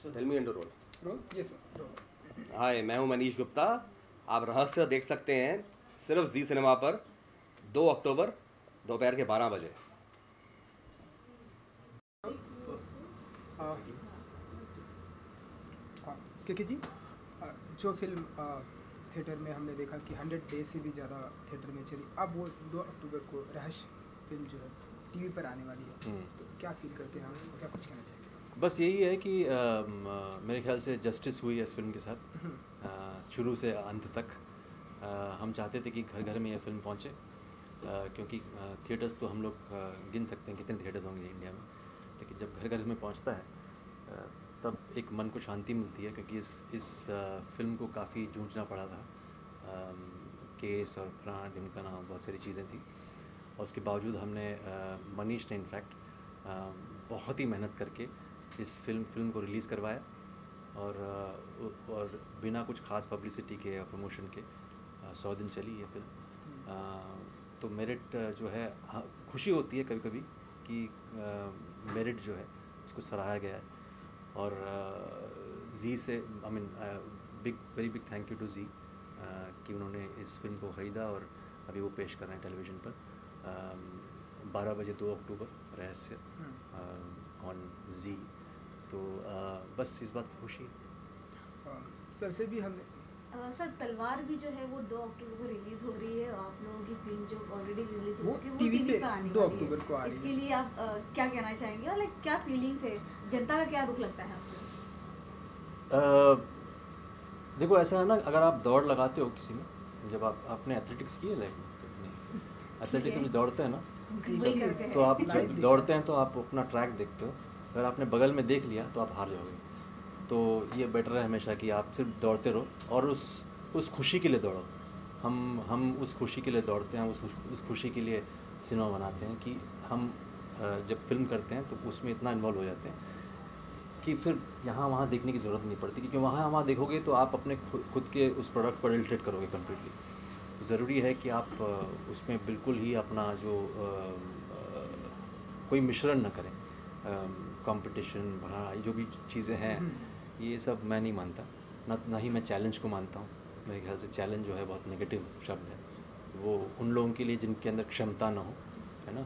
Tell me and roll. Roll yes roll. Hi, मैं हूं मनीष गुप्ता। आप रहस्य देख सकते हैं सिर्फ जी सिनेमा पर 2 अक्टूबर दोपहर के 12 बजे। के जी जो फिल्म थिएटर में हमने देखा कि 100 डेज से भी ज़्यादा थिएटर में चली, अब वो 2 अक्टूबर को रहस्य फिल्म जो है टीवी पर आने वाली है, तो क्या फील करते हैं हम, क्या कुछ कहना चाहेंगे? बस यही है कि मेरे ख्याल से जस्टिस हुई है इस फिल्म के साथ शुरू से अंत तक। हम चाहते थे कि घर घर में ये फिल्म पहुँचे, क्योंकि थिएटर्स तो हम लोग गिन सकते हैं कितने थिएटर्स होंगे इंडिया में, लेकिन जब घर घर में पहुँचता है तब एक मन को शांति मिलती है, क्योंकि इस फिल्म को काफ़ी जूझना पड़ा था। केस और फलाना ढिमकाना बहुत सारी चीज़ें थी, और उसके बावजूद हमने मनीष ने इनफैक्ट बहुत ही मेहनत करके इस फिल्म को रिलीज़ करवाया, और बिना कुछ ख़ास पब्लिसिटी के या प्रमोशन के 100 दिन चली ये फिल्म। तो मेरिट जो है, खुशी होती है कभी कभी कि मेरिट जो है उसको सराहा गया है। और जी से I mean very big thank you to जी कि उन्होंने इस फिल्म को ख़रीदा और अभी वो पेश कर रहे हैं टेलीविज़न पर 12 बजे 2 अक्टूबर रहस्य ऑन जी। तो बस इस बात की खुशी है। सर से भी हमने सर तलवार भी जो है वो 2 अक्टूबर को रिलीज हो रही है, और आप लोगों की फिल्म जो ऑलरेडी रिलीज हो चुकी है वो टीवी पे आने 2 वाली अक्टूबर को आ रही है। इसके लिए आप क्या कहना चाहेंगे, और लाइक क्या फीलिंग्स है, जनता का क्या रुख लगता है आपको? देखो ऐसा है ना, अगर आप दौड़ लगाते हो किसी में, जब आपने एथलेटिक्स की है लाइफ में, एथलेटिक्स में दौड़ते हैं ना, तो आप जब दौड़ते हैं तो आप अपना ट्रैक देखते हो, अगर आपने बगल में देख लिया तो आप हार जाओगे। तो ये बेटर है हमेशा कि आप सिर्फ दौड़ते रहो और उस खुशी के लिए दौड़ो। हम उस खुशी के लिए दौड़ते हैं, उस खुशी के लिए सिनेमा बनाते हैं कि हम जब फिल्म करते हैं तो उसमें इतना इन्वॉल्व हो जाते हैं कि फिर यहाँ वहाँ देखने की ज़रूरत नहीं पड़ती, क्योंकि वहाँ देखोगे तो आप अपने खुद के उस प्रोडक्ट पर रिलेटेड करोगे कम्प्लीटली। तो ज़रूरी है कि आप उसमें बिल्कुल ही अपना जो कोई मिश्रण न करें। कंपटीशन बढ़ा जो भी चीज़ें हैं, ये सब मैं नहीं मानता, ना ही मैं चैलेंज को मानता हूँ। मेरे ख्याल से चैलेंज जो है बहुत नेगेटिव शब्द है, वो उन लोगों के लिए जिनके अंदर क्षमता ना हो, है ना।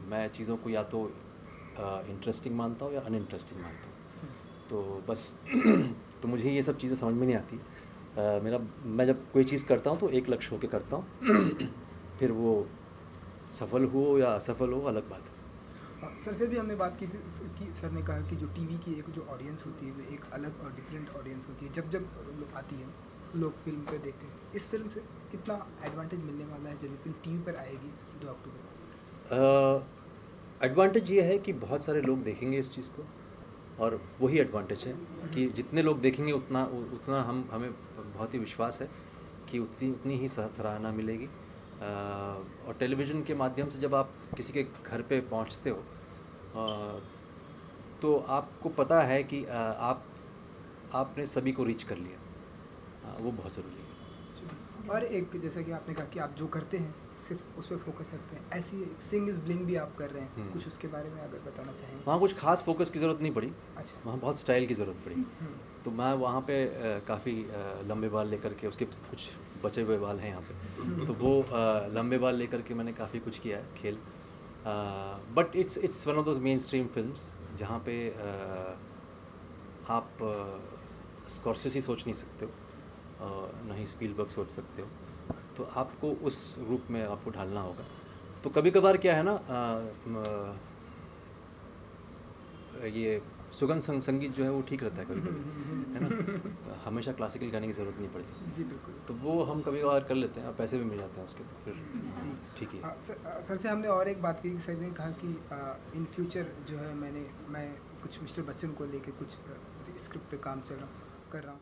मैं चीज़ों को या तो इंटरेस्टिंग मानता हूँ या अनइंटरेस्टिंग मानता हूँ। तो बस तो मुझे ये सब चीज़ें समझ में नहीं आती। मैं जब कोई चीज़ करता हूँ तो एक लक्ष्य होकर करता हूँ फिर वो सफल हो या असफल हो अलग बात है। सर से भी हमने बात की थी कि सर ने कहा कि जो टीवी की एक जो ऑडियंस होती है वो एक अलग और डिफरेंट ऑडियंस होती है। जब आती है लोग फिल्म पर देखते हैं, इस फिल्म से कितना एडवांटेज मिलने वाला है जब फिल्म टीवी पर आएगी 2 अक्टूबर? एडवांटेज ये है कि बहुत सारे लोग देखेंगे इस चीज़ को, और वही एडवांटेज है कि जितने लोग देखेंगे उतना हमें बहुत ही विश्वास है कि उतनी ही सराहना मिलेगी। और टेलीविज़न के माध्यम से जब आप किसी के घर पे पहुंचते हो तो आपको पता है कि आपने सभी को रीच कर लिया, वो बहुत ज़रूरी है। और एक जैसा कि आपने कहा कि आप जो करते हैं सिर्फ उस पर फोकस रखते हैं, ऐसी सिंग इज ब्लिंग भी आप कर रहे हैं, कुछ उसके बारे में अगर बताना चाहेंगे? वहाँ कुछ खास फोकस की ज़रूरत नहीं पड़ी। अच्छा। वहाँ बहुत स्टाइल की ज़रूरत पड़ी। तो मैं वहाँ पे काफ़ी लंबे बाल लेकर के, उसके कुछ बचे हुए बाल हैं यहाँ पे, तो वो लंबे बाल लेकर के मैंने काफ़ी कुछ किया है खेल। But it's one of those main stream films जहाँ पे आप स्कॉर्सेसी सोच नहीं सकते हो, ना ही स्पीलबर्ग सोच सकते हो, तो आपको उस रूप में आपको ढालना होगा। तो कभी कभार क्या है ना, ये सुगंध संगीत जो है वो ठीक रहता है कभी कभी, है ना। हमेशा क्लासिकल गाने की ज़रूरत नहीं पड़ती। जी बिल्कुल। तो वो हम कभी कभार कर लेते हैं और पैसे भी मिल जाते हैं उसके, तो फिर ठीक है। सर से हमने और एक बात की, सर ने कहा कि इन फ्यूचर जो है मैं कुछ मिस्टर बच्चन को लेके कुछ स्क्रिप्ट पे काम कर रहा हूँ।